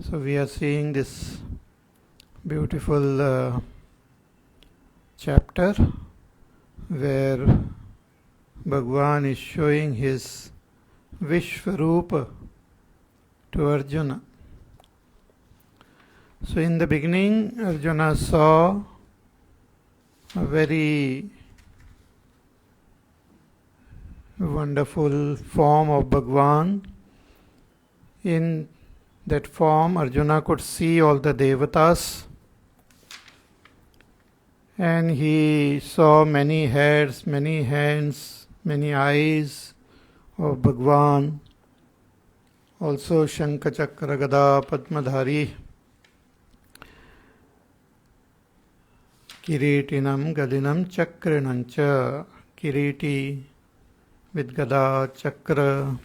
So we are seeing this beautiful chapter where Bhagwan is showing his Vishwarupa to Arjuna. So in the beginning, Arjuna saw a very wonderful form of Bhagwan. In that form, Arjuna could see all the devatas, and he saw many heads, many hands, many eyes of Bhagwan. Also Shankha Chakra Gada Padmadhari, Kiritinam Gadinam Chakrinancha, Kiriti with Gada Chakra.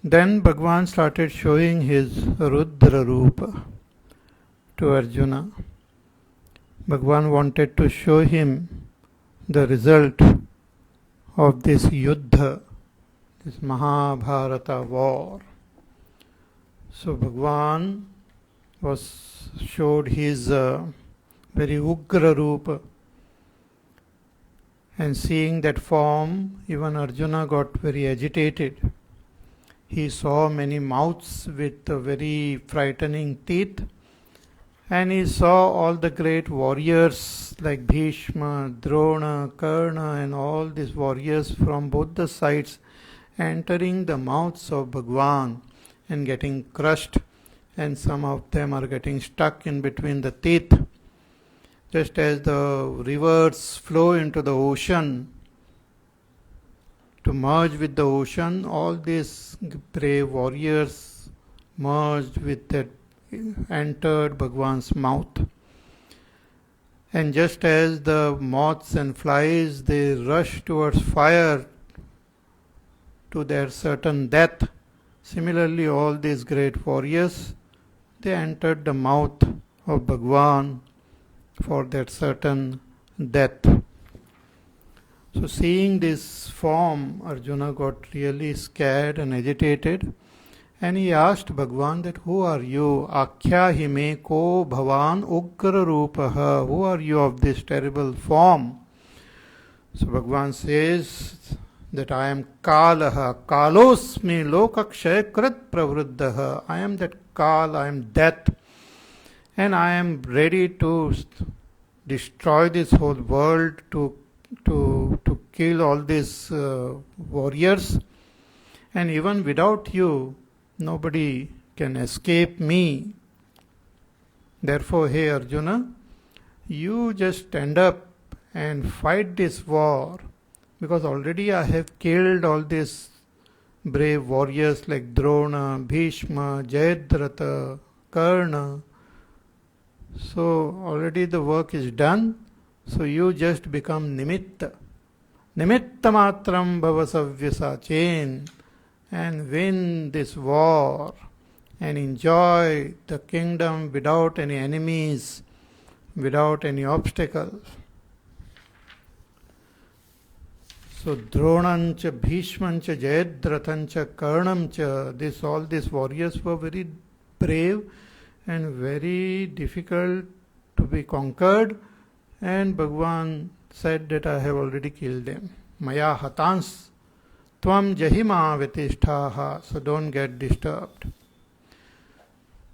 Then Bhagwan started showing his Rudra Rupa to Arjuna. Bhagwan wanted to show him the result of this Yuddha, this Mahabharata war. So Bhagwan showed his very Ugra Rupa, and seeing that form, even Arjuna got very agitated. He saw many mouths with very frightening teeth, and he saw all the great warriors like Bhishma, Drona, Karna, and all these warriors from both the sides entering the mouths of Bhagwan and getting crushed, and some of them are getting stuck in between the teeth. Just as the rivers flow into the ocean to merge with the ocean, all these brave warriors merged with that, entered Bhagwan's mouth. And just as the moths and flies, they rush towards fire to their certain death, similarly all these great warriors, they entered the mouth of Bhagwan for that certain death. So seeing this form, Arjuna got really scared and agitated, and he asked Bhagwan that, who are you? Akhya hime ko bhavan ugra rupaha. Who are you of this terrible form? So Bhagwan says that I am Kalaha. Kalosmi lokakshay krit pravruddhaha. I am that Kal, I am death, and I am ready to destroy this whole world, to kill all these warriors, and even without you nobody can escape me. Therefore, hey Arjuna, you just stand up and fight this war, because already I have killed all these brave warriors like Drona, Bhishma, Jayadratha, Karna. So already the work is done. So you just become Nimitta. Nimitta matram bhavasavyasachin, and win this war and enjoy the kingdom without any enemies, without any obstacles. So Dronancha, Bhishmancha, Jayadrathancha, Karnamcha, all these warriors were very brave and very difficult to be conquered. And Bhagwan said that I have already killed them. Maya hatans tvam jahima vitishtaha. So don't get disturbed.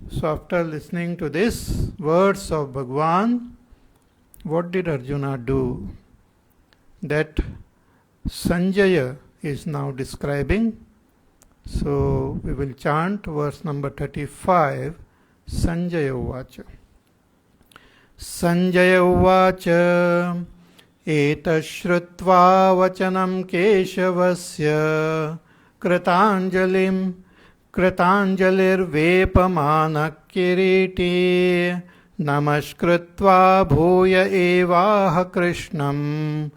So after listening to this words of Bhagwan, what did Arjuna do? That Sanjaya is now describing. So we will chant verse number 35, Sanjaya Uvacha. Sanjaya Uvacha Etashrutvā vachanam Keshavasya Kritāņjalim Kritāņjalirvepamāna Kiriti Namaskritvā bhūya evaha Krishnam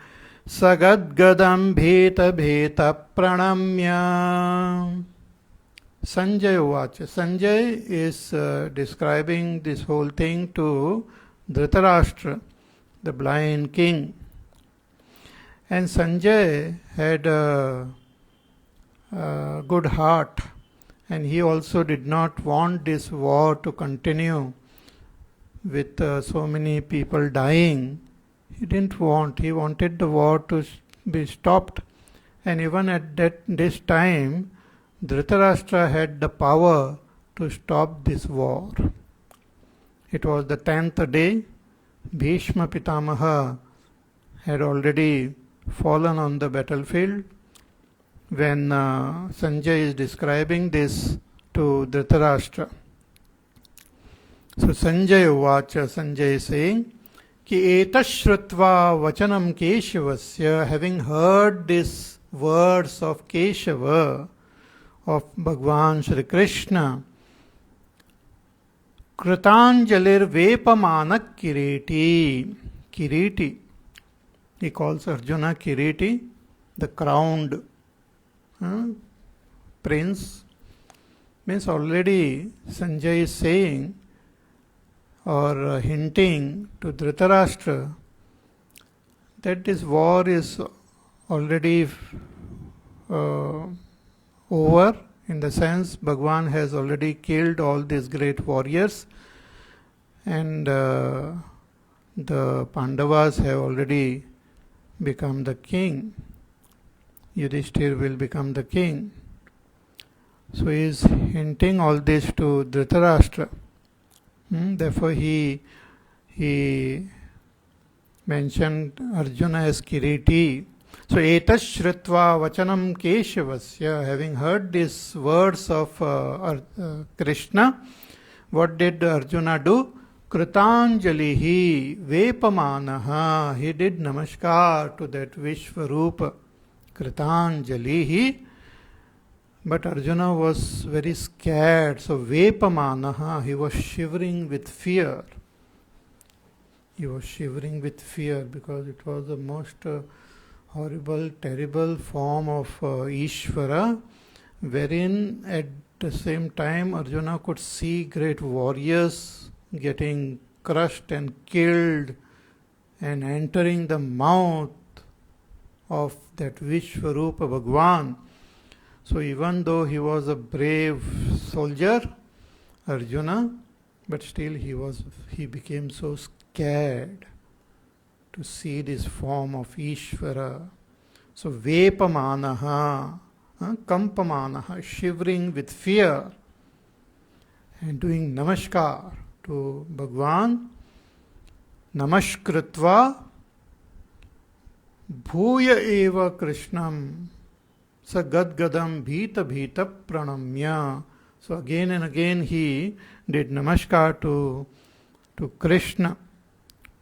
Sagadgadam bheta bheta pranamya. Sanjay Uvacha. Sanjay is describing this whole thing to Dhritarashtra, the blind king. And Sanjay had a good heart, and he also did not want this war to continue with so many people dying. He didn't want, he wanted the war to be stopped. And even at this time, Dhritarashtra had the power to stop this war. It was the 10th day. Bhishma Pitamaha had already fallen on the battlefield. When Sanjay is describing this to Dhritarashtra. So Sanjay Uvacha, Sanjay is saying, Ki etashrutva vachanam Keshavasya, having heard these words of Keshava, of Bhagwan Shri Krishna, Kritanjalir Vepamanak Kiriti. Kiriti. He calls Arjuna Kiriti, the crowned prince. Means already Sanjay is saying or hinting to Dhritarashtra that this war is already over, in the sense Bhagwan has already killed all these great warriors, and the Pandavas have already become the king. Yudhishthir will become the king. So he is hinting all this to Dhritarashtra. Therefore he mentioned Arjuna as Kiriti. So etas shrutva vachanam Keshavasya, having heard these words of Krishna, what did Arjuna do? Kritanjalihi Vepamanaha. He did namaskar to that Vishvarupa. Kritanjalihi. But Arjuna was very scared. So Vepamanaha, he was shivering with fear. He was shivering with fear because it was the most horrible, terrible form of Ishvara, wherein at the same time Arjuna could see great warriors getting crushed and killed and entering the mouth of that Vishvarupa Bhagwan. So even though he was a brave soldier, Arjuna, but still he became so scared to see this form of Ishvara. So Vepamanaha, Kampamanaha, shivering with fear and doing namaskar to Bhagwan. Namaskritva Bhuya eva Krishnam Sa Gadgadam Bhita Bhita Pranamya. So again and again he did namaskar to Krishna.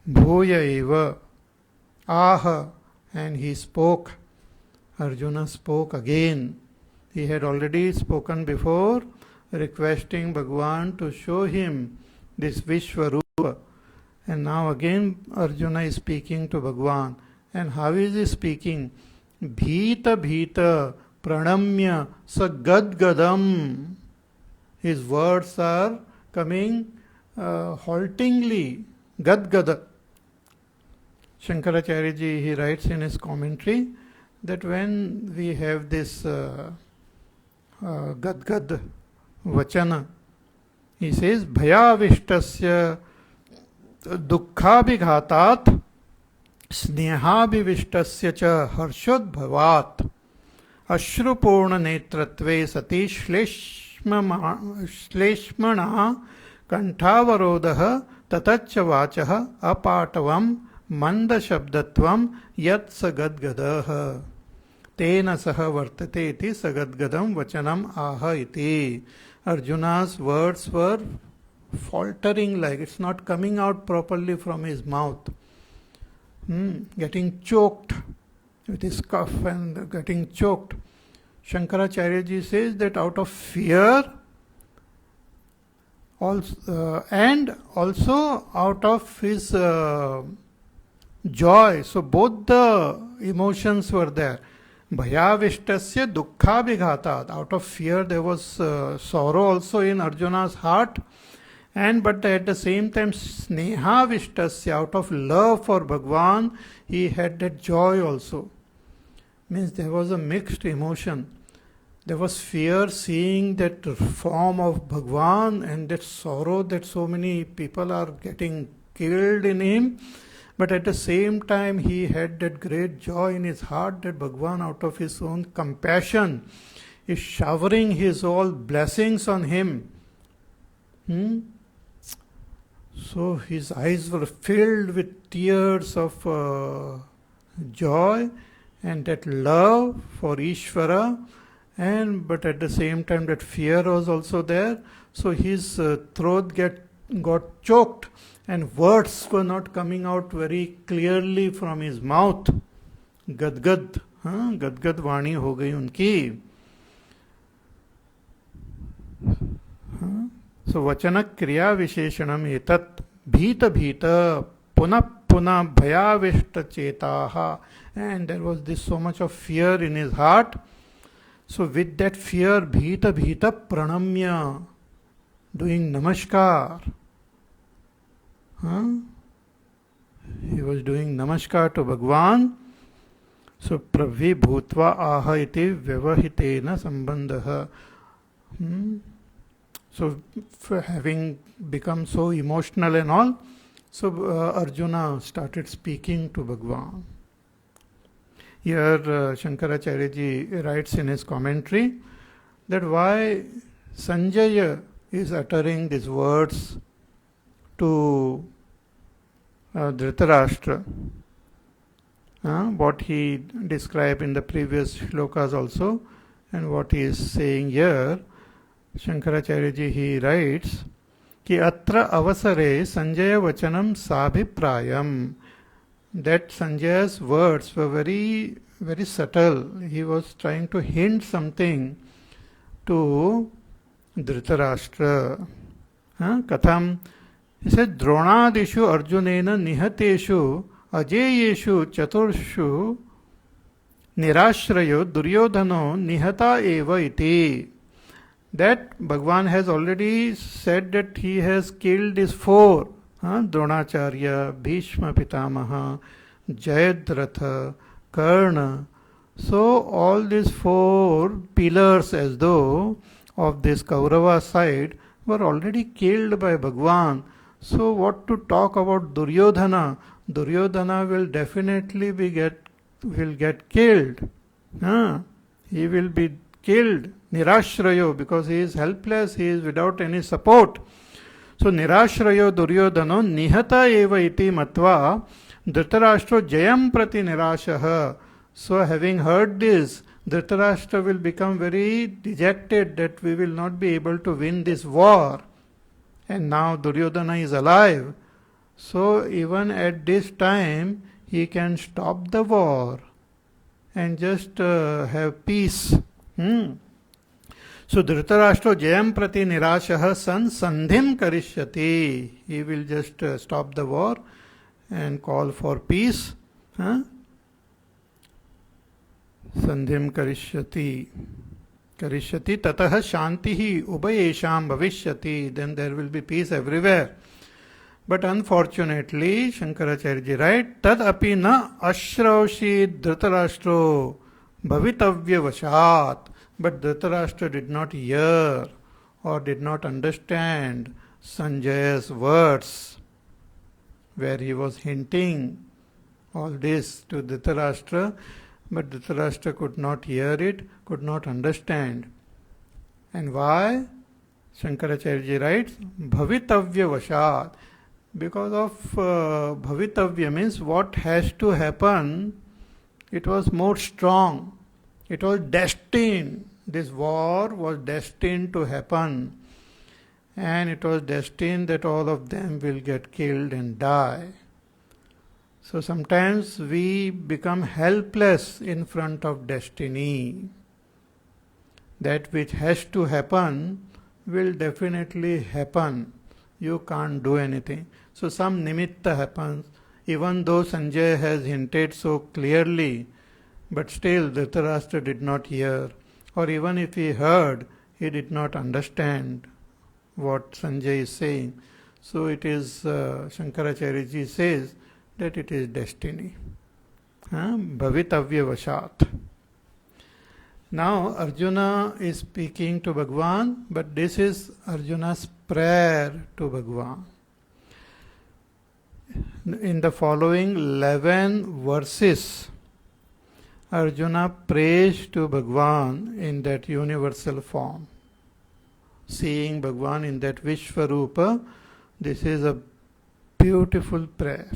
Bhuya eva Aha, and he spoke. Arjuna spoke again. He had already spoken before, requesting Bhagwan to show him this Vishvarupa. And now again Arjuna is speaking to Bhagwan. And how is he speaking? Bhita Bhita Pranamya Sagadgadam. His words are coming haltingly. Gadgada. Shankaracharya ji, he writes in his commentary that when we have this Gadgad Vachana, he says, Bhayavishtasya Dukkhabhighatat Snehabhivishtasya cha Harshadbhavat Ashrupurna Netratve Sati Shleshmana Kantavarodha Tatacha Vachaha Apatavam Manda Shabdatvam Yat Sagadgadaha Tena Saha Vartate iti Sagadgadam Vachanam Aha iti. Arjuna's words were faltering, like it's not coming out properly from his mouth. Getting choked with his cough and getting choked. Shankaracharya ji says that out of fear and also out of his joy. So both the emotions were there. Bhayavishtasya dukkhabhighatat. Out of fear there was sorrow also in Arjuna's heart. But at the same time, snehavishtasya, out of love for Bhagwan, he had that joy also. Means there was a mixed emotion. There was fear seeing that form of Bhagwan and that sorrow that so many people are getting killed in him. But at the same time, he had that great joy in his heart that Bhagwan, out of his own compassion, is showering his all blessings on him. So his eyes were filled with tears of joy and that love for Ishvara, but at the same time that fear was also there. So his throat got choked and words were not coming out very clearly from his mouth. Gadgad, gadgad वाणी हो गई उनकी. So vachana kriya visheshanam etat bhita bhita puna puna bhayavishta chetaha. And there was this so much of fear in his heart. So with that fear, bhita bhita pranamya, doing namaskar. He was doing namaskar to Bhagwan. So pravhi bhutva aha iti vyavahitena sambandha. So having become so emotional and all, so Arjuna started speaking to Bhagwan. Here Shankaracharya ji writes in his commentary that why Sanjaya is uttering these words to Dhritarashtra, what he described in the previous shlokas also, and what he is saying here. Shankaracharya ji, he writes कि अत्र अवसरे संजय वचनम साभिप्रायम, that Sanjaya's words were very, very subtle. He was trying to hint something to Dhritarashtra. Katham, he said, Dronadishu Arjunena nihateshu ajeyeshu chaturshu nirashrayo duryodhano nihata eva iti. That Bhagwan has already said that he has killed his four, Dronacharya, Bhishma Pitamaha, Jayadratha, Karna. So all these four pillars, as though of this Kaurava side, were already killed by Bhagwan. So what to talk about Duryodhana? Duryodhana will definitely will get killed. He will be killed. Nirashrayo, because he is helpless, he is without any support. So Nirashrayo Duryodhano nihata eva iti matva Dhritarashtra jayam prati nirashaha. So having heard this, Dhritarashtra will become very dejected that we will not be able to win this war. And now Duryodhana is alive. So even at this time, he can stop the war and just have peace. So Dhritarashtra jayam prati nirashaha san sandhim karishyati. He will just stop the war and call for peace. Sandhim karishyati. Karishyati tatah shantihi ubayesham bhavishyati. Then there will be peace everywhere. But unfortunately, Shankaracharya writes, tad api na ashraushi Dhritarashtra bhavitavya vashat. But Dhritarashtra did not hear or did not understand Sanjaya's words, where he was hinting all this to Dhritarashtra, but Dhritarashtra could not hear it, could not understand. And why? Shankaracharya writes, bhavitavya vashat. Because of bhavitavya means what has to happen, it was more strong. It was destined. This war was destined to happen. And it was destined that all of them will get killed and die. So sometimes we become helpless in front of destiny. That which has to happen will definitely happen. You can't do anything. So some nimitta happens. Even though Sanjay has hinted so clearly, but still Dhritarashtra did not hear, or even if he heard, he did not understand what Sanjay is saying. So it is, Shankaracharya ji says that it is destiny. Bhavitavya vashat. Now Arjuna is speaking to Bhagwan, but this is Arjuna's prayer to Bhagwan. In the following 11 verses, Arjuna prays to Bhagwan in that universal form. Seeing Bhagwan in that Vishwarupa, this is a beautiful prayer.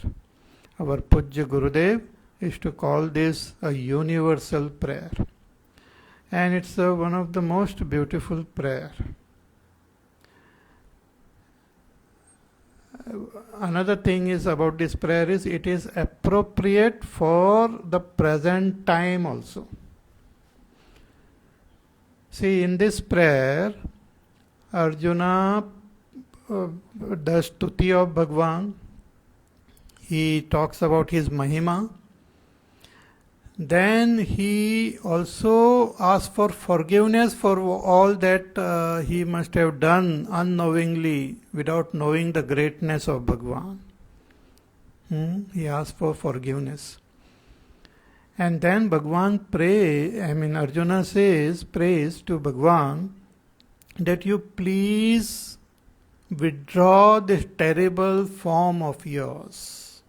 Our Pujya Gurudev is to call this a universal prayer. And it's one of the most beautiful prayer. Another thing is about this prayer is it is appropriate for the present time also. See, in this prayer, Arjuna does stuti of Bhagwan. He talks about his Mahima. Then he also asks for forgiveness for all that he must have done unknowingly without knowing the greatness of Bhagwan. He asks for forgiveness. And then Bhagwan Arjuna prays to Bhagwan that you please withdraw this terrible form of yours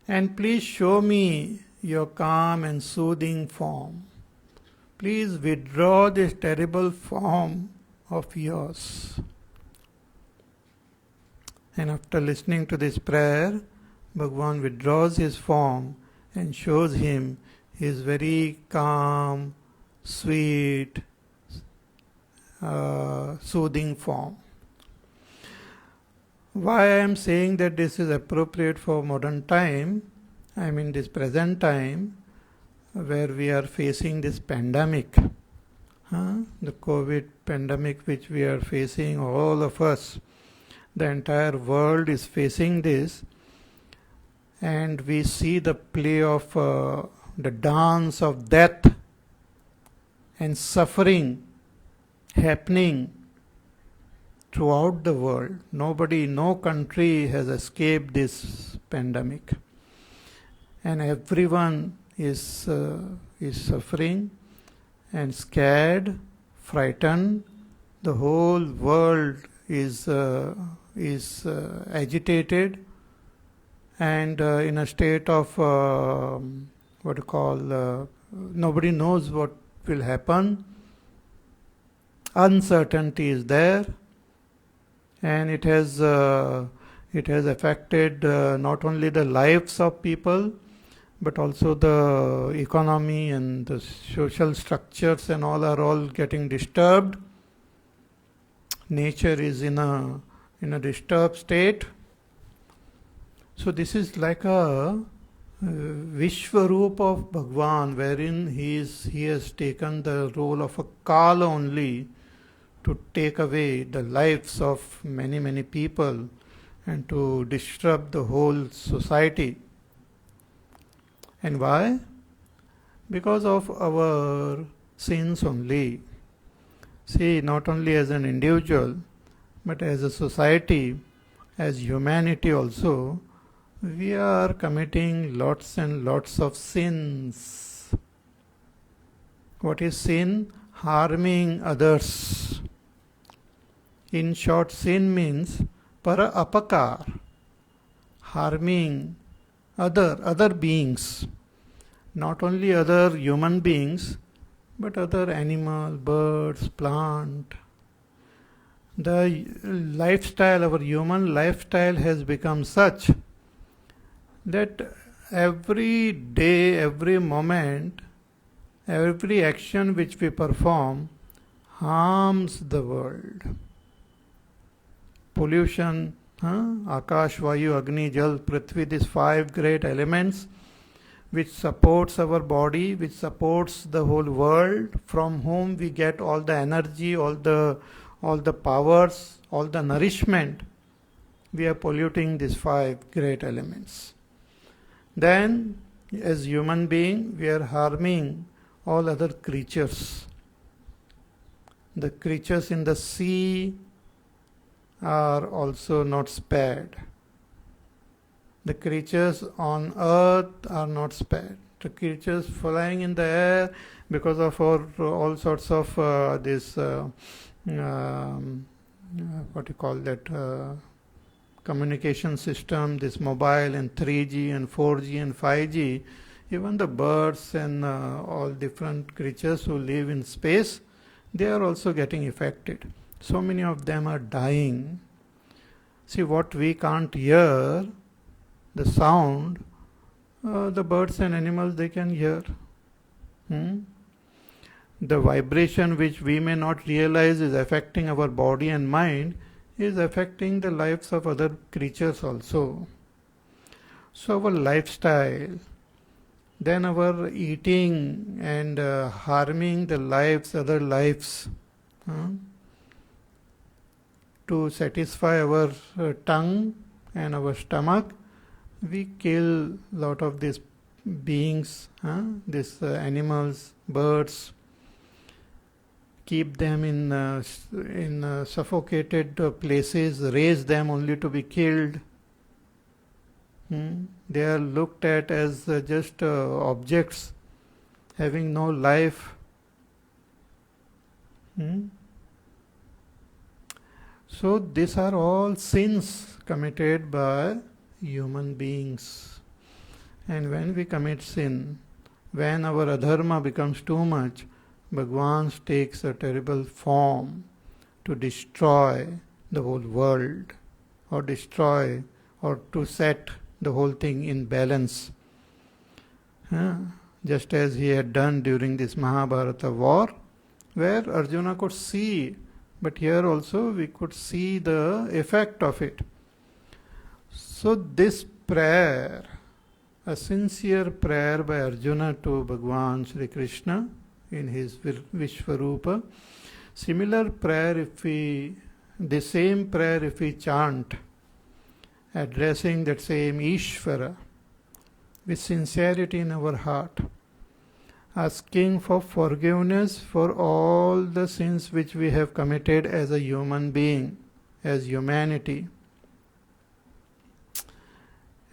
and please show me your calm and soothing form. Please withdraw this terrible form of yours. And after listening to this prayer, Bhagwan withdraws his form and shows him his very calm, sweet, soothing form. Why I am saying that this is appropriate for modern time, this present time, where we are facing this pandemic, the COVID pandemic which we are facing, all of us, the entire world is facing this, and we see the play of the dance of death and suffering happening throughout the world. No country has escaped this pandemic. And everyone is suffering and scared, frightened. The whole world is agitated and in a state of nobody knows what will happen. Uncertainty is there, and it has affected not only the lives of people, but also the economy and the social structures and all are all getting disturbed. Nature is in a disturbed state. So this is like a Vishwarupa of Bhagwan, wherein he has taken the role of a Kala only to take away the lives of many people and to disrupt the whole society. And why? Because of our sins only. See, not only as an individual, but as a society, as humanity also, we are committing lots and lots of sins. What is sin? Harming others. In short, sin means para apakar, harming other beings, not only other human beings, but other animal, birds, plant. The lifestyle, our human lifestyle has become such that every day, every moment, every action which we perform harms the world. Pollution, Akash, Vayu, Agni, Jal, Prithvi, these 5 great elements which supports our body, which supports the whole world, from whom we get all the energy, all the powers, all the nourishment. We are polluting these 5 great elements. Then, as human being, we are harming all other creatures. The creatures in the sea are also not spared. The creatures on earth are not spared. creatures flying in the air because of all sorts of this what you call that communication system, this mobile and 3G and 4G and 5G. Even the birds and all different creatures who live in space, they are also getting affected. So many of them are dying. See, what we can't hear, the sound, the birds and animals, they can hear. The vibration which we may not realize is affecting our body and mind is affecting the lives of other creatures also. So our lifestyle, then our eating and harming the lives, other lives, to satisfy our tongue and our stomach, we kill lot of these beings, these animals, birds, keep them in suffocated places, raise them only to be killed. They are looked at as just objects having no life. So these are all sins committed by human beings. And when we commit sin, when our adharma becomes too much, Bhagwan takes a terrible form to destroy the whole world, or destroy, or to set the whole thing in balance. Just as he had done during this Mahabharata war, where Arjuna could see, but here also we could see the effect of it. So this prayer, a sincere prayer by Arjuna to Bhagwan Sri Krishna in his Vishvarupa, similar prayer the same prayer if we chant, addressing that same Ishvara with sincerity in our heart, asking for forgiveness for all the sins which we have committed as a human being, as humanity,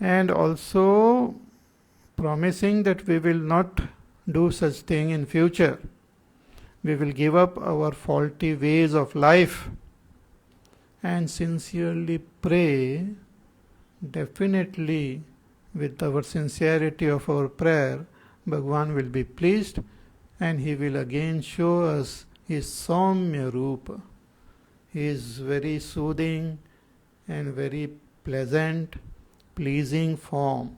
and also promising that we will not do such thing in future. We will give up our faulty ways of life and sincerely pray. Definitely, with our sincerity of our prayer, Bhagwan will be pleased and he will again show us his Saumya Rupa. He is very soothing and very pleasant, pleasing form.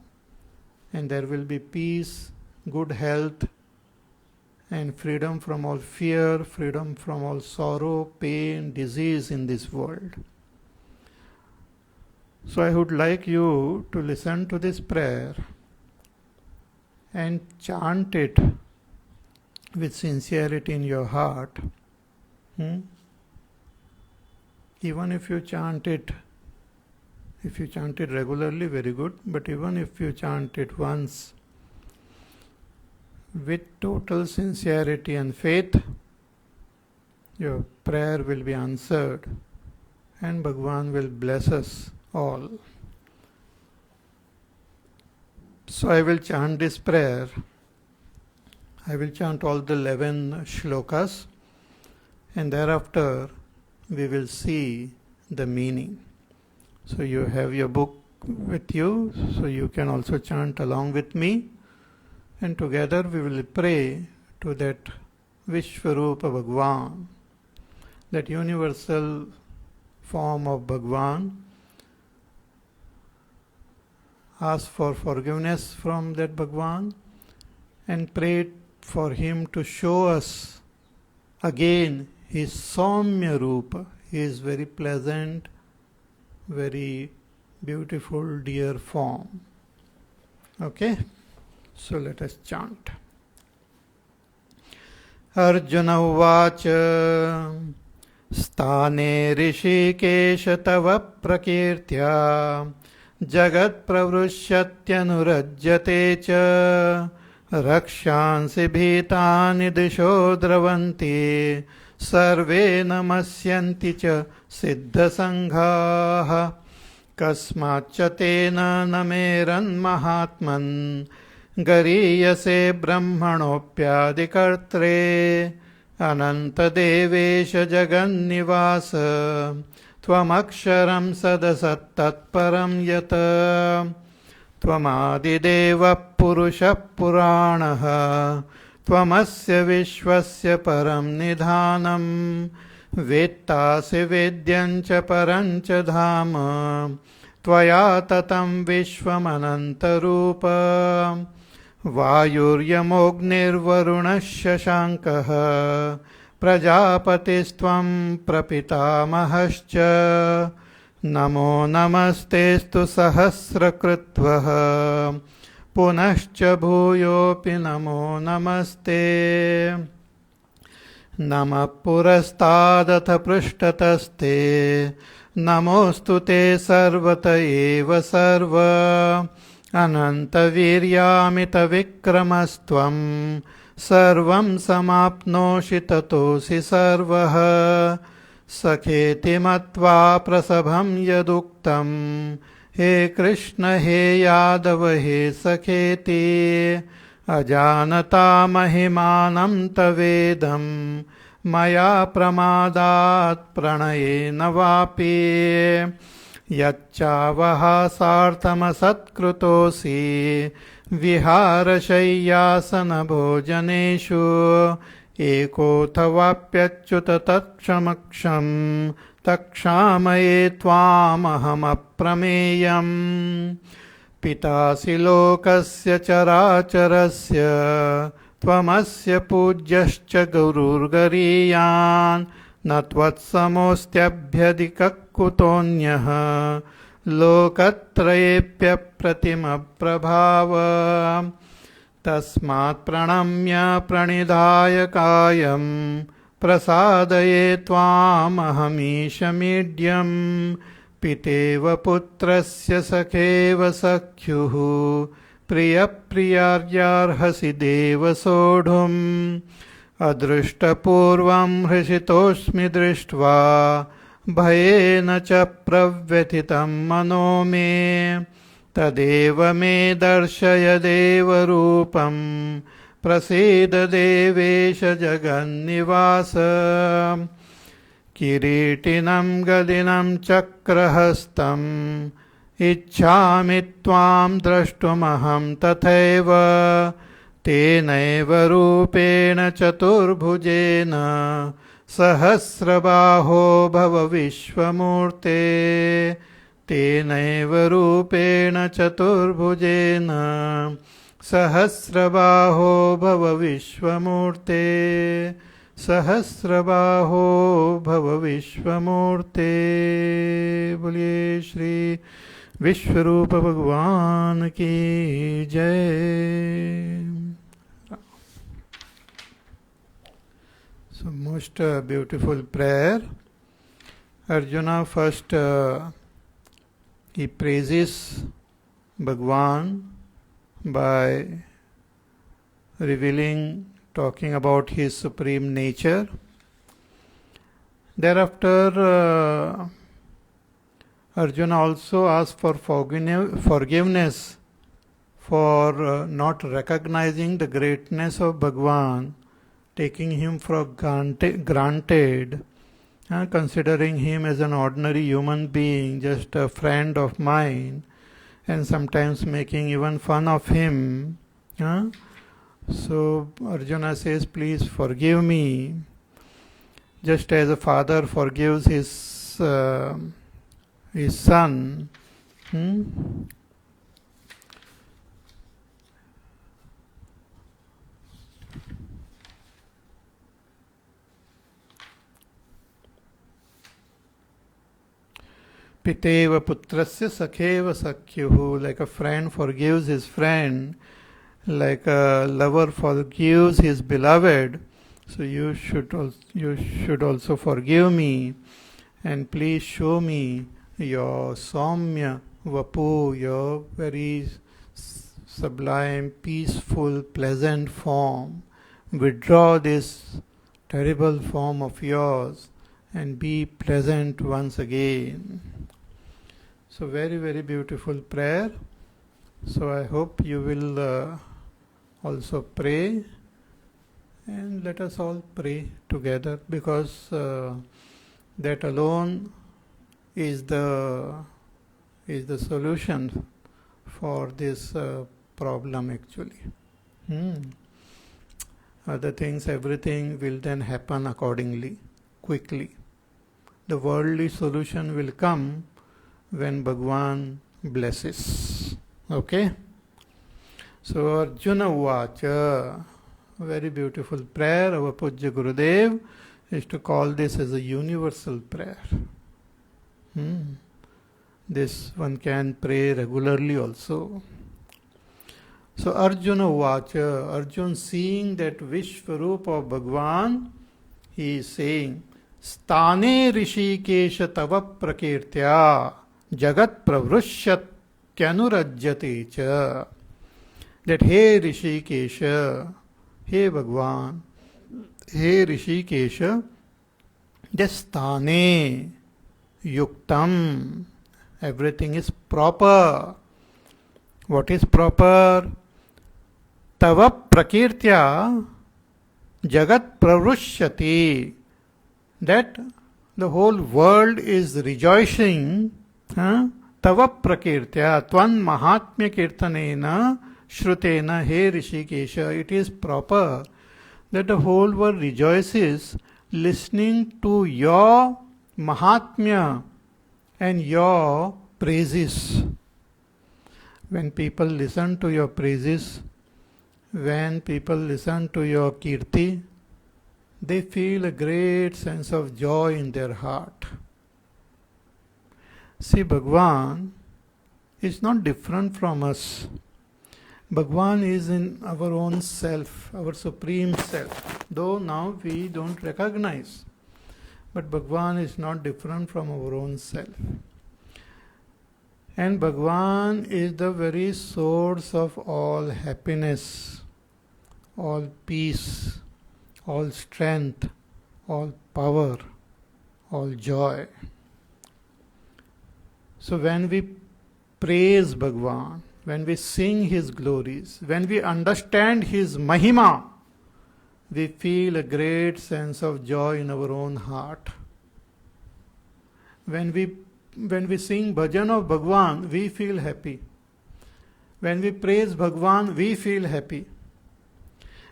And there will be peace, good health, and freedom from all fear, freedom from all sorrow, pain, disease in this world. So I would like you to listen to this prayer and chant it with sincerity in your heart. Even if you chant it regularly, very good, but even if you chant it once with total sincerity and faith, your prayer will be answered and Bhagwan will bless us all. So I will chant this prayer. I will chant all the 11 shlokas and thereafter we will see the meaning. So you have your book with you, so you can also chant along with me, and together we will pray to that Vishvarupa Bhagwan, that universal form of Bhagwan. Ask for forgiveness from that Bhagwan and pray for him to show us again his Saumya Rupa. He is very pleasant, very beautiful, dear form. Okay? So let us chant. Arjuna Uvacha Sthane Rishikesh Tava Prakirtya Jagat Pravrushyatyanurajyate Cha Rakshansi Bhitani Disho Dravanti Sarve Namasyanti Cha Siddha Sanghaha Kasmacha Tena Nameran Mahatman गरीयसे ब्रह्मणोऽप्यादिकर्त्रे अनन्तदेवेश जगन्निवास त्वमक्षरं सदसत्तत्परं यत् त्वमादिदेवः पुरुषः पुराणः त्वमस्य विश्वस्य परं निधानं वेत्तासि वेद्यं च परं च धाम त्वया ततं विश्वमनन्तरूप वायुर्यमोऽग्निर्वरुणः शशाङ्कः प्रजापतिस्त्वं प्रपितामहश्च नमो नमस्तेऽस्तु सहस्रकृत्वः पुनश्च भूयोऽपि नमो नमस्ते नमः पुरस्तादथ पृष्ठतस्ते नमोऽस्तु ते सर्वत एव सर्व अनन्तवीर्यामितविक्रमस्त्वं सर्वं समाप्नोषि ततोऽसि सर्वः सखेति मत्वा प्रसभं यदुक्तं हे कृष्ण हे यादव हे सखेति अजानता महिमानं तवेदं मया प्रमादात् प्रणयेन वापि यच्चावहासार्थमसत्कृतोऽसि विहारशय्यासनभोजनेषु एकोऽथवाप्यच्युत तत्क्षमक्षं तक्षामये त्वामहमप्रमेयम् पितासि लोकस्य चराचरस्य त्वमस्य पूज्यश्च गुरुर्गरीयान् न त्वत्समोऽस्त्यभ्यधिकः कुतोऽन्यः लोकत्रयेऽप्यप्रतिमप्रभाव तस्मात् प्रणम्य प्रणिधाय कायं प्रसादये त्वामहमीशमीड्यं पितेव पुत्रस्य सखेव सख्युः प्रियप्रियार्यार्हसि देव सोढुम् अदृष्टपूर्वं हृषितोऽस्मि दृष्ट्वा भयेन च प्रव्यथितं मनो मे तदेव मे दर्शय देवरूपं प्रसीद देवेश जगन्निवास किरीटिनं गदिनं चक्रहस्तम् इच्छामि त्वां द्रष्टुमहं तथैव तेनैव रूपेण चतुर्भुजेन सहस्रबाहो भव विश्वमूर्ते तेनैव रूपेण चतुर्भुजेन सहस्रबाहो भव विश्वमूर्ते सहस्रबाहो भव विश्वमूर्ते। बोलिए श्री विश्वरूप भगवान की जय। So most beautiful prayer. Arjuna first he praises Bhagwan by revealing, talking about his supreme nature. Thereafter Arjuna also asks for forgiveness for not recognizing the greatness of Bhagwan, taking him for granted, considering him as an ordinary human being, just a friend of mine, and sometimes making even fun of him. So Arjuna says, please forgive me, just as a father forgives his son. Piteva putrasya sakheva sakyuhu, like a friend forgives his friend, like a lover forgives his beloved. So you should also forgive me, and please show me your Saumya Vapu, your very sublime, peaceful, pleasant form. Withdraw this terrible form of yours and be pleasant once again. So very, very beautiful prayer. So I hope you will also pray, and let us all pray together, because that alone is the solution for this problem actually. Other things, everything will then happen accordingly, quickly. The worldly solution will come when Bhagwan blesses. Okay? So Arjuna Uvacha, very beautiful prayer. Our Pujya Gurudev is to call this as a universal prayer. This one can pray regularly also. So Arjuna Uvacha, Arjun seeing that Vishwarup of Bhagwan, he is saying, Stane Rishikesha Tava Prakirtya Jagat Pravrushyat Kyanurajyate Cha. That hey Rishikesha, hey Bhagwan, hey Rishikesha, that Stane Yuktam, everything is proper. What is proper? Tava Prakirtya Jagat Pravrushyati, that the whole world is rejoicing. Tava Prakirtya Tvan Mahatmya Kirtanena Shrutena He Rishikesha. It is proper that the whole world rejoices listening to your Mahatmya and your praises. When people listen to your praises, when people listen to your kirti, they feel a great sense of joy in their heart. See, Bhagwan is not different from us. Bhagwan is in our own self, our supreme self, though now we don't recognize. But Bhagwan is not different from our own self. And Bhagwan is the very source of all happiness, all peace, all strength, all power, all joy. So when we praise Bhagwan, when we sing His glories, when we understand His Mahima, we feel a great sense of joy in our own heart. When we sing bhajan of Bhagwan, we feel happy. When we praise Bhagwan, we feel happy.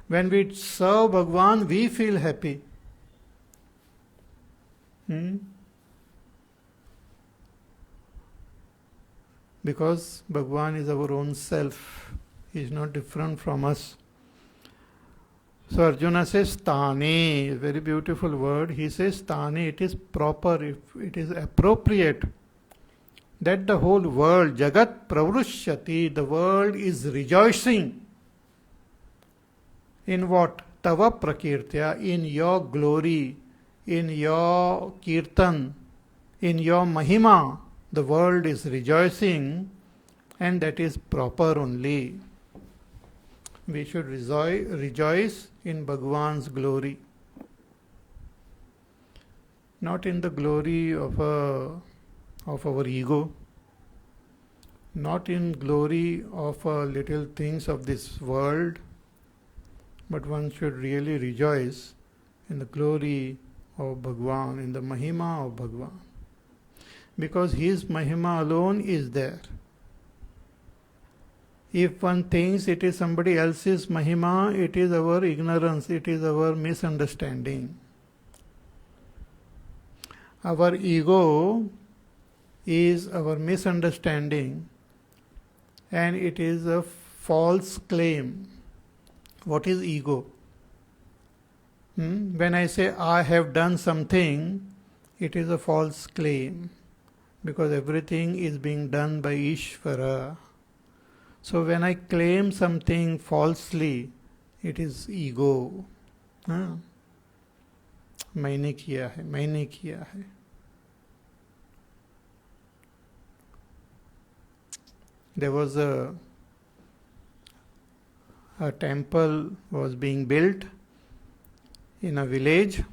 When we serve Bhagwan, we feel happy. Because Bhagwan is our own self. He is not different from us. So Arjuna says Stane, very beautiful word. He says Stane, it is proper, it is appropriate that the whole world, Jagat Pravrushyati, the world is rejoicing. In what? Tava Prakirtya, in your glory, in your Kirtan, in your Mahima, the world is rejoicing, and that is proper only. We should rejoice in Bhagwan's glory, not in the glory of our ego, not in glory of little things of this world, but one should really rejoice in the glory of Bhagwan, in the Mahima of Bhagwan, because His Mahima alone is there. If one thinks it is somebody else's Mahima, it is our ignorance, it is our misunderstanding. Our ego is our misunderstanding, and it is a false claim. What is ego? When I say I have done something, it is a false claim, because everything is being done by Ishvara. So when I claim something falsely, it is ego. मैंने किया है. There was a temple was being built in a village.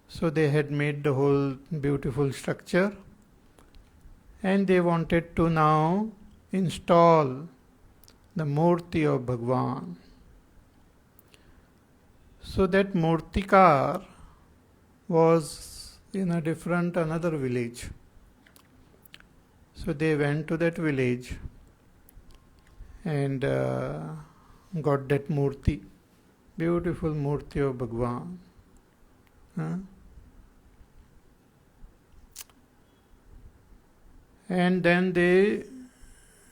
So they had made the whole beautiful structure, and they wanted to now install the Murti of Bhagwan. So that Murtikar was in a different another village. So they went to that village and got that Murti, beautiful Murti of Bhagwan. Huh? And then they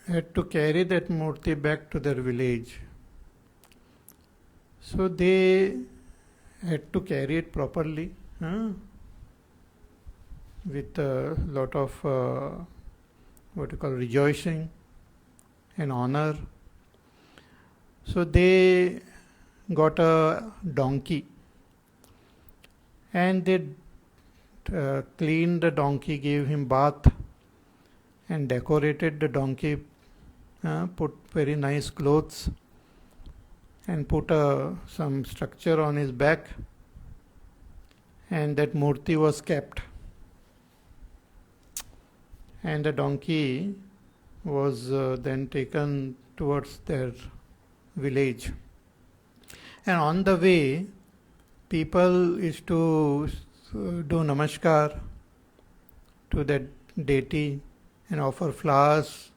had to carry that Murti back to their village. So they had to carry it properly, with a lot of what you call rejoicing and honor. So they got a donkey and they cleaned the donkey, gave him bath and decorated the donkey, put very nice clothes and put some structure on his back, and that Murti was kept. And the donkey was then taken towards their village. And on the way, people used to do namaskar to that deity and offer flowers.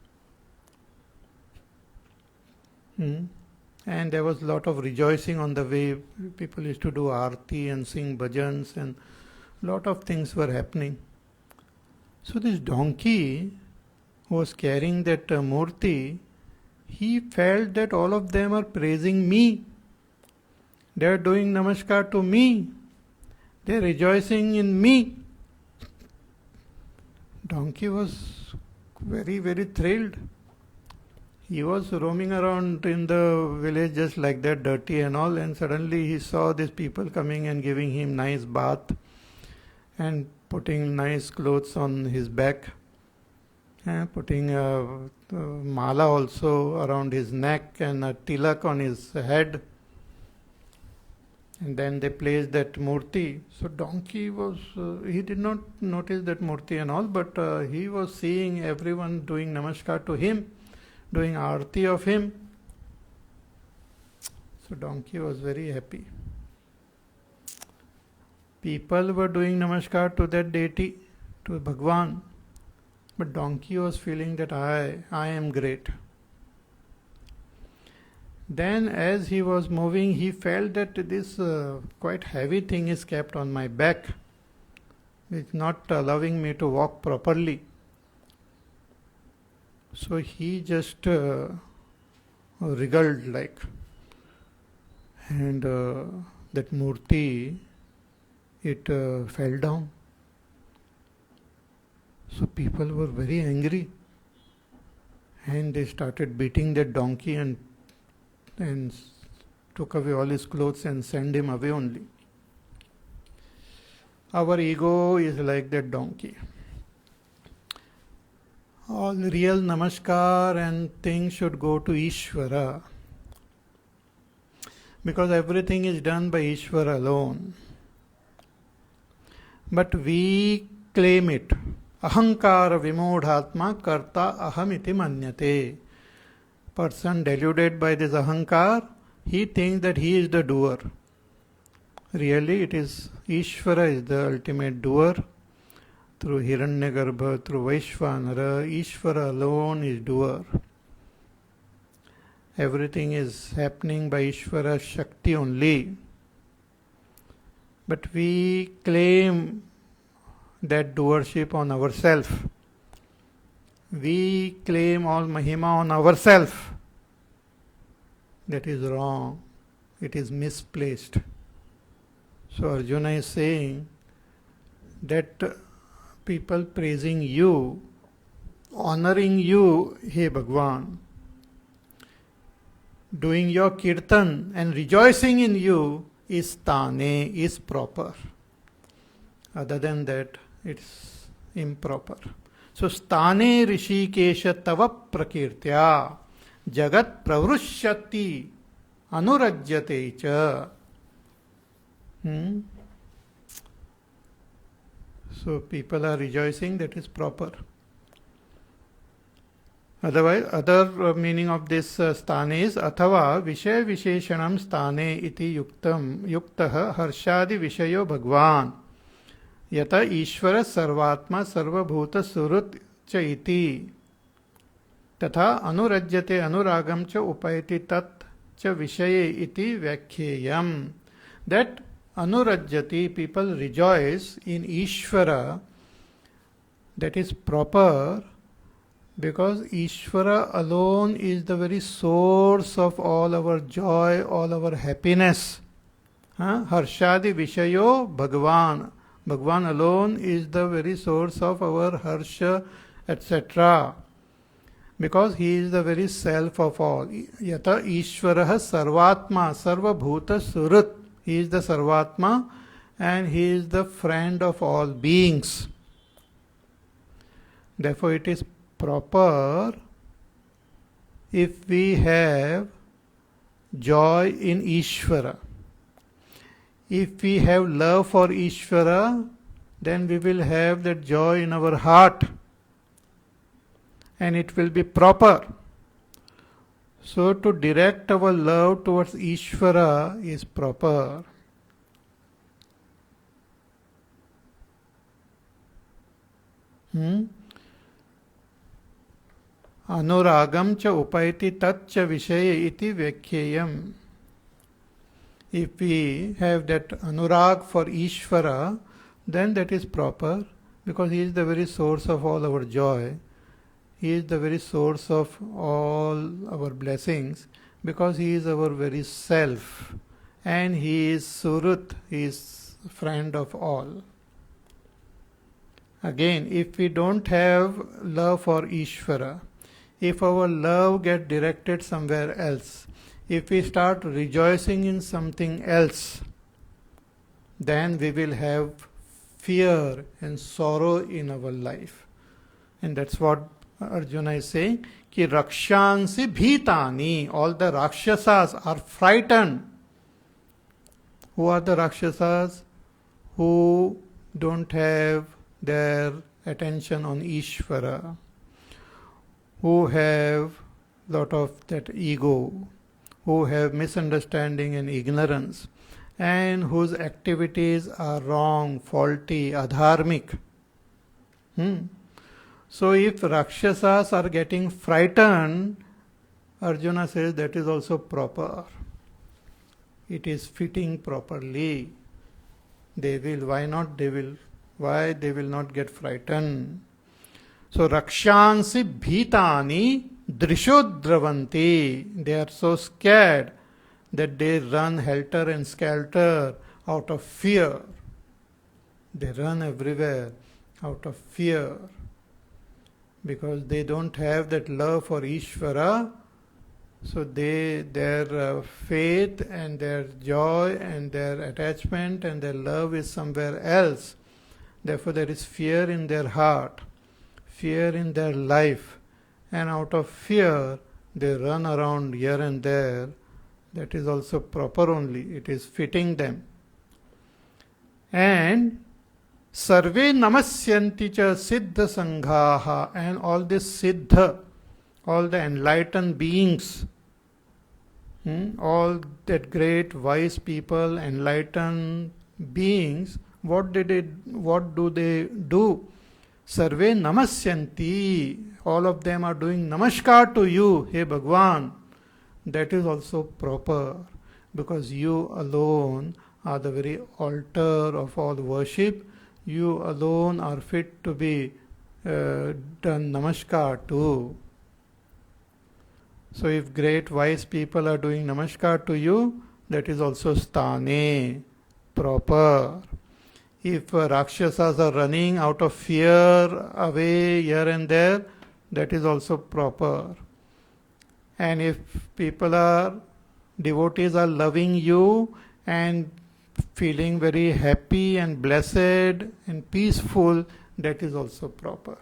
And there was a lot of rejoicing on the way. People used to do aarti and sing bhajans, and a lot of things were happening. So this donkey who was carrying that Murti, he felt that all of them are praising me. They are doing namaskar to me. They are rejoicing in me. Donkey was very, very thrilled. He was roaming around in the village just like that, dirty and all, and suddenly he saw these people coming and giving him nice bath and putting nice clothes on his back, putting a mala also around his neck and a tilak on his head. And then they placed that Murti. So donkey was, he did not notice that Murti and all, but he was seeing everyone doing namaskar to him, doing aarti of him. So donkey was very happy. People were doing namaskar to that deity, to Bhagwan, but donkey was feeling that I am great. Then as he was moving, he felt that this quite heavy thing is kept on my back. It's not allowing me to walk properly. So he just wriggled like, and that Murti, it fell down. So people were very angry and they started beating that donkey and took away all his clothes and sent him away only. Our ego is like that donkey. All real namaskar and things should go to Ishvara, because everything is done by Ishvara alone. But we claim it. Ahankara vimodhatma karta ahamiti manyate. Person deluded by this ahankar, he thinks that he is the doer. Really, it is Ishvara is the ultimate doer. Through Hiranyagarbha, through Vaishvanara, Ishvara alone is doer. Everything is happening by Ishvara Shakti only. But we claim that doership on ourselves. We claim all Mahima on ourselves. That is wrong. It is misplaced. So Arjuna is saying that people praising you, honoring you, hey Bhagwan, doing your kirtan and rejoicing in you is tane, is proper. Other than that, it's improper. So stane rishikesha tava prakirtya jagat pravrushyati anurajyate cha. So people are rejoicing, that is proper. Otherwise, other meaning of this sthane is athava vishaya visheshanam sthane iti yuktah harshadi vishayo bhagwan yata ishvara sarvatma sarvabhuta surut cha iti तथा अनुरज्यते अनुरागम च उपैति तत् च विषये इति व्याख्येयम्. That anurajyati, people rejoice in Ishvara, that is proper, because Ishvara alone is the very source of all our joy, all our happiness. Harshadi Vishayo Bhagavan. Bhagavan alone is the very source of our harsha, etc. Because he is the very self of all. Yata Ishvaraha Sarvatma Sarvabhuta Surut. He is the Sarvatma and he is the friend of all beings. Therefore it is proper if we have joy in Ishvara. If we have love for Ishvara, then we will have that joy in our heart. And it will be proper. So to direct our love towards Ishvara is proper. Anuragam cha upaiti tat cha vishaye iti vyakheyam. If we have that anurag for Ishvara, then that is proper, because he is the very source of all our joy. He is the very source of all our blessings, because he is our very self and he is Surut, he is friend of all. Again, if we don't have love for Ishvara, if our love gets directed somewhere else, if we start rejoicing in something else, then we will have fear and sorrow in our life. And that's what Arjuna is saying, ki rakshansi bhitani, all the Rakshasas are frightened. Who are the Rakshasas? Who don't have their attention on Ishvara, who have lot of that ego, who have misunderstanding and ignorance, and whose activities are wrong, faulty, adharmic. So if Rakshasas are getting frightened, Arjuna says that is also proper. It is fitting properly. They will, why not? Why they will not get frightened? So Rakshansi bhitani drishodravanti. They are so scared that they run helter and skelter out of fear. They run everywhere out of fear, because they don't have that love for Ishvara. So their faith and their joy and their attachment and their love is somewhere else. Therefore there is fear in their heart, fear in their life, and out of fear they run around here and there. That is also proper only. It is fitting them. And Sarve namasyanti cha siddha sanghaha, and all this siddha, all the enlightened beings, all that great wise people, enlightened beings, what do they do? Sarve namasyanti, all of them are doing namaskar to you, hey Bhagwan. That is also proper, because you alone are the very altar of all worship. You alone are fit to be done namaskar to. So if great wise people are doing namaskar to you, that is also sthane, proper. If Rakshasas are running out of fear away here and there, that is also proper. And if devotees are loving you and feeling very happy and blessed and peaceful, that is also proper.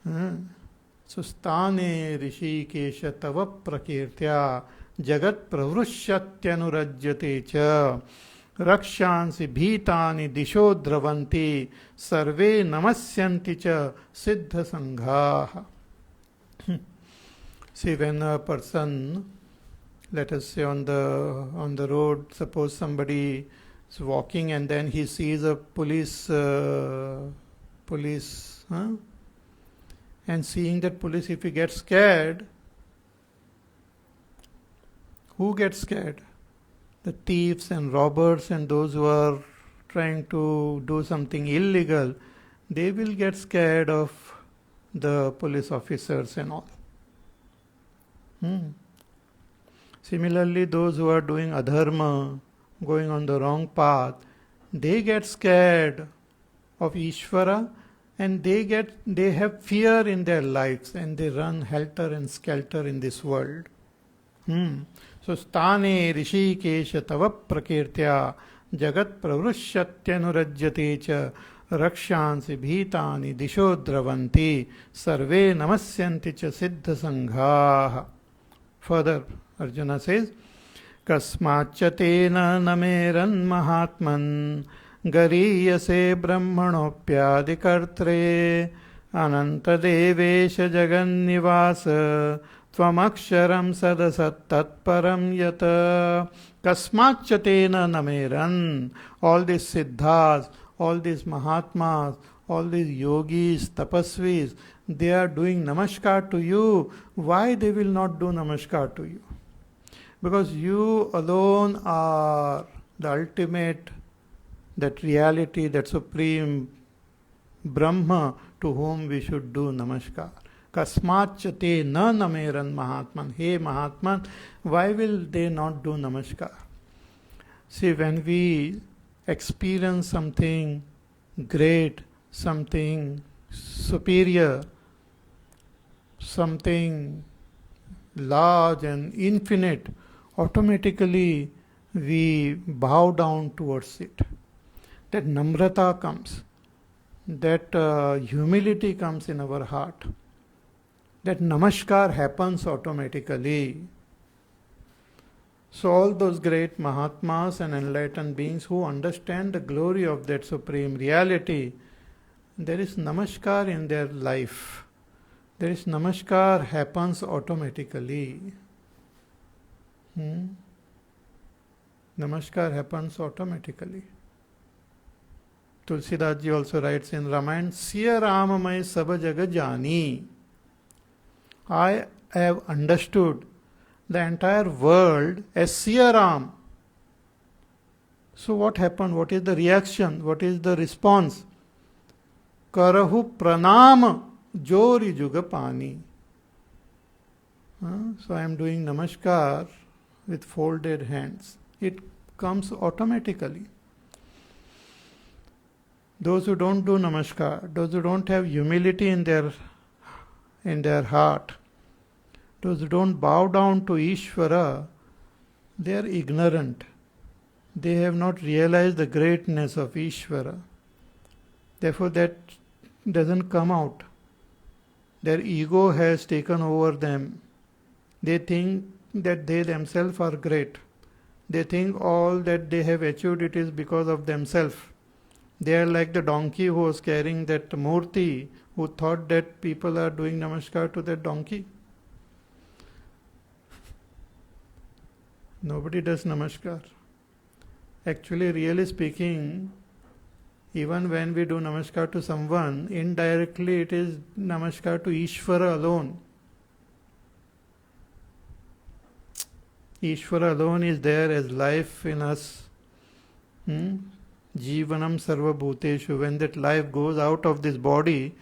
So sthane rishikesha tava prakirtya jagat pravrushyatyanurajyate cha रक्षांसि भीतानि दिशो द्रवन्ति सर्वे नमस्यन्ति च सिद्ध संघाः. See, when a person, let us say on the road, suppose somebody is walking and then he sees a police, and seeing that police, if he gets scared, who gets scared? The thieves and robbers and those who are trying to do something illegal, they will get scared of the police officers and all. Similarly, those who are doing adharma, going on the wrong path, they get scared of Ishvara, and they have fear in their lives, and they run helter and skelter in this world. So stane rishikesha tava prakirtya jagat pravrushyatyanurajyate cha rakshansi bhitani disho dravanti sarve namasyanti cha siddha sanghaha. Further, Arjuna says, Kasmachatena nameran mahatman gariyase brahmanopyadikartre anantadevesha jagannivasa tvamaksharam sadasat tatparam yata. Kasmachatena nameran. All these siddhas, all these mahatmas, all these yogis, tapasvis, they are doing namaskar to you. Why they will not do namaskar to you? Because you alone are the ultimate, that reality, that supreme Brahma to whom we should do namaskar. Kasmachate na nameran mahatman. Hey Mahatman, why will they not do namaskar? See, when we experience something great, something superior, something large and infinite, automatically we bow down towards it. That namrata comes, that humility comes in our heart, that namaskar happens automatically. So all those great Mahatmas and enlightened beings who understand the glory of that supreme reality, there is namaskar in their life. There is namaskar happens automatically. Namaskar happens automatically. Tulsidas ji also writes in Ramayana, Siya Ramamay Sab Jaga Jani. I have understood the entire world as Siya Ram. So what happened? What is the reaction? What is the response? Karahu pranam jori juga pani. So I am doing namaskar with folded hands. It comes automatically. Those who don't do namaskar, those who don't have humility in their heart, those who don't bow down to Ishvara, they are ignorant. They have not realized the greatness of Ishvara. Therefore, that doesn't come out. Their ego has taken over them. They think that they themselves are great. They think all that they have achieved, it is because of themselves. They are like the donkey who was carrying that murti, who thought that people are doing namaskar to that donkey. Nobody does namaskar. Actually, really speaking, even when we do namaskar to someone, indirectly it is namaskar to Ishvara alone. Ishvara alone is there as life in us. Jivanam sarva bhuteshu. When that life goes out of this body,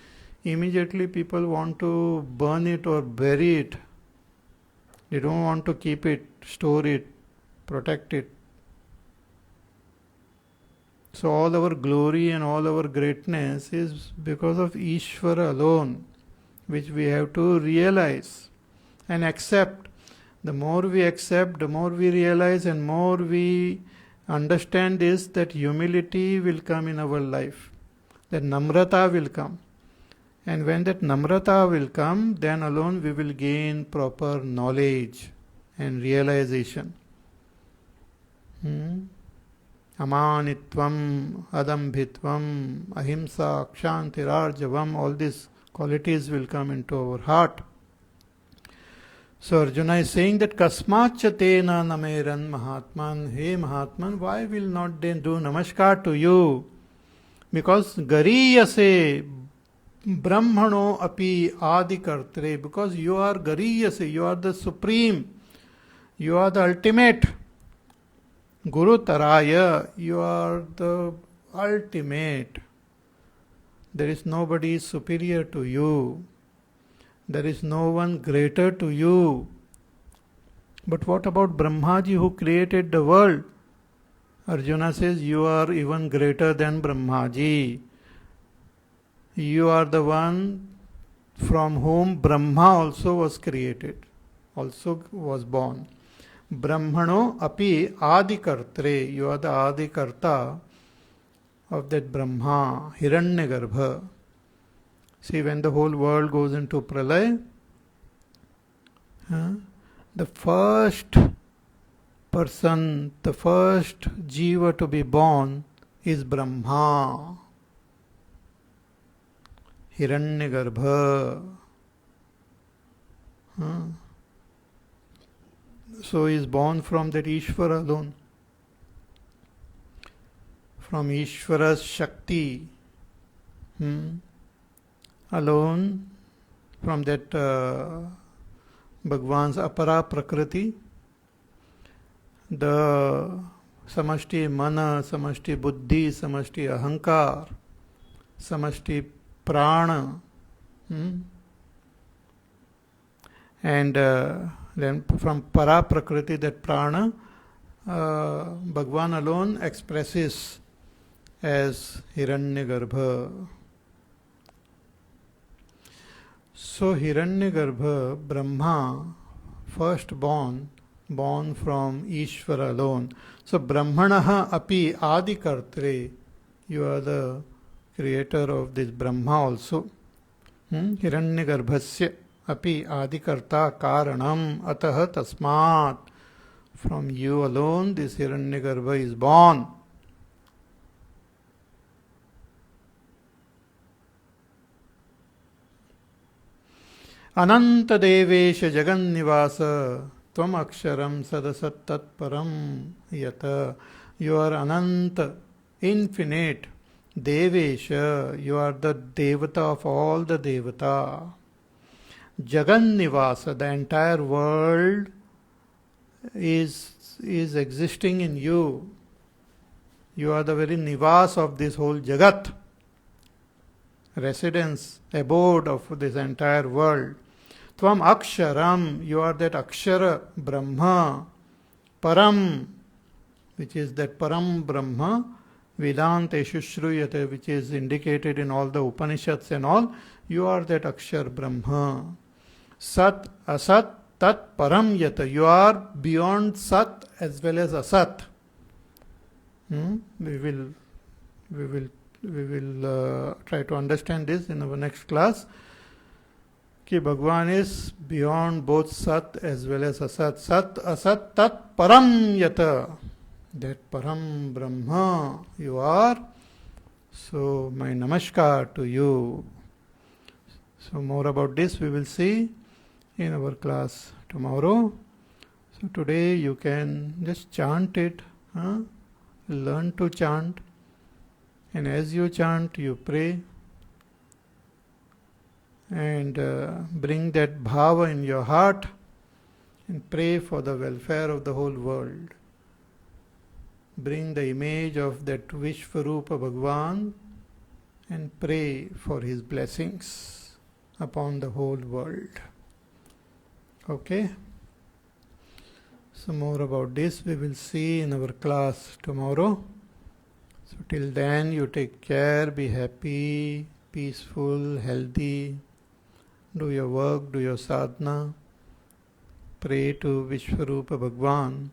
immediately people want to burn it or bury it. They don't want to keep it, store it, protect it. So all our glory and all our greatness is because of Ishvara alone, which we have to realize and accept. The more we accept, the more we realize and more we understand is that humility will come in our life. That namrata will come. And when that namrata will come, then alone we will gain proper knowledge and realization. amanitvam, adambhitvam, ahimsa, kshantirarjavam, all these qualities will come into our heart. So Arjuna is saying that kasmacha tena nameran mahatman, hey Mahatman, why will not they do namaskar to you? Because gariyase brahmano api adikartre, because you are gariyase, you are the supreme, you are the ultimate. Guru taraya, you are the ultimate. There is nobody superior to you. There is no one greater to you. But what about Brahmaji who created the world? Arjuna says, you are even greater than Brahmaji. You are the one from whom Brahma also was created, also was born. Brahmano api adikartre, you are the adikarta of that Brahma, Hiranyagarbha. See, when the whole world goes into pralay, the first person, the first jiva to be born is Brahma, Hiranyagarbha. So he is born from that Ishvara alone, from Ishvara's Shakti. Alone, from that Bhagwan's apara prakriti, the samashti mana, samashti buddhi, samashti ahankar, samashti prana, and then from para prakriti, that prana, Bhagwan alone expresses as Hiranyagarbha. So Hiranyagarbha, Brahma, first born from Ishvara alone. So Brahmanaha api adikartre, you are the creator of this Brahma also. Hiranyagarbhasya api adikarta karanam ataha tasmat. From you alone this Hiranyagarbha is born. Ananta devesha jagannivasa tvam aksharam sadasat tatparam yata. You are Ananta, infinite. Devesha, you are the Devata of all the Devata. Jagannivasa, the entire world is existing in you. You are the very nivas of this whole Jagat, residence, abode of this entire world. Tvam aksharam, you are that akshara Brahma. Param, which is that Param Brahma, Vedanteshu Shruyate, which is indicated in all the Upanishads and all, you are that Akshar Brahma. Sat, Asat, Tat Param Yata, you are beyond Sat as well as Asat. We will try to understand this in our next class. Ki Bhagwan is beyond both Sat as well as Asat. Sat, Asat, Tat Param Yata. That Param Brahma you are. So my namaskar to you. So more about this we will see in our class tomorrow. So today you can just chant it. Learn to chant. And as you chant, you pray. And bring that bhava in your heart. And pray for the welfare of the whole world. Bring the image of that Vishvarupa Bhagwan and pray for his blessings upon the whole world. Okay? So more about this we will see in our class tomorrow. So till then you take care, be happy, peaceful, healthy, do your work, do your sadhana, pray to Vishvarupa Bhagwan,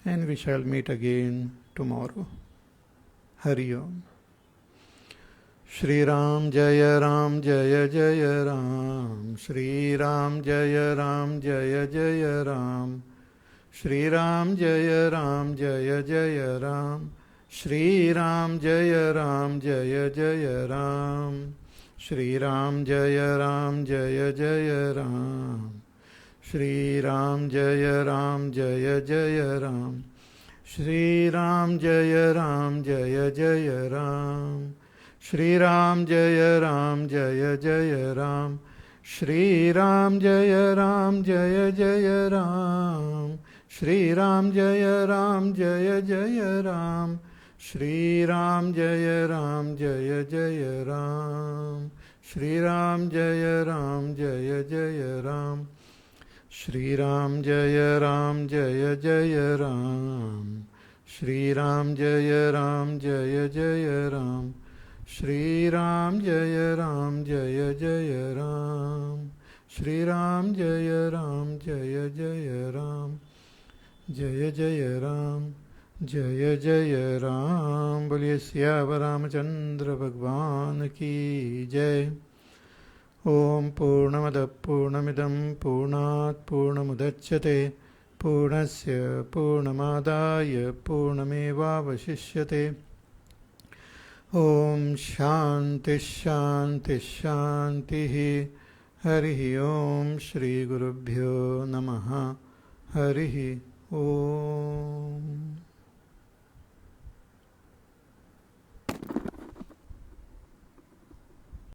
and we shall meet again tomorrow. Hari Om. Shri Ram Jaya Ram Jaya Jaya Ram. Shri Ram Jaya Ram Jaya Jaya Ram. Shri Ram Jaya Ram Jaya Jaya Ram. Shri Ram जय जय राम, श्री राम जय जय राम, श्री राम जय जय राम, श्री राम जय जय राम, श्री राम जय जय राम, श्री राम जय जय राम, श्री राम जय जय राम, श्री राम जय जय राम, श्री राम जय जय राम, श्री राम जय जय राम, श्री राम जय जय राम, श्री राम जय जय राम, श्री राम जय जय राम, जय जय राम, जय जय राम। बोलिए सियावर रामचंद्र भगवान की जय। ओम पूर्णमद पूर्णमिदं पूर्णात् पूर्णमुदच्यते पूर्णस्य पूर्णमादाय पूर्णमेवावशिष्यते। ओम शांति शांति शांति। हरि ओम श्री गुरुभ्यो नमः। हरि ओम।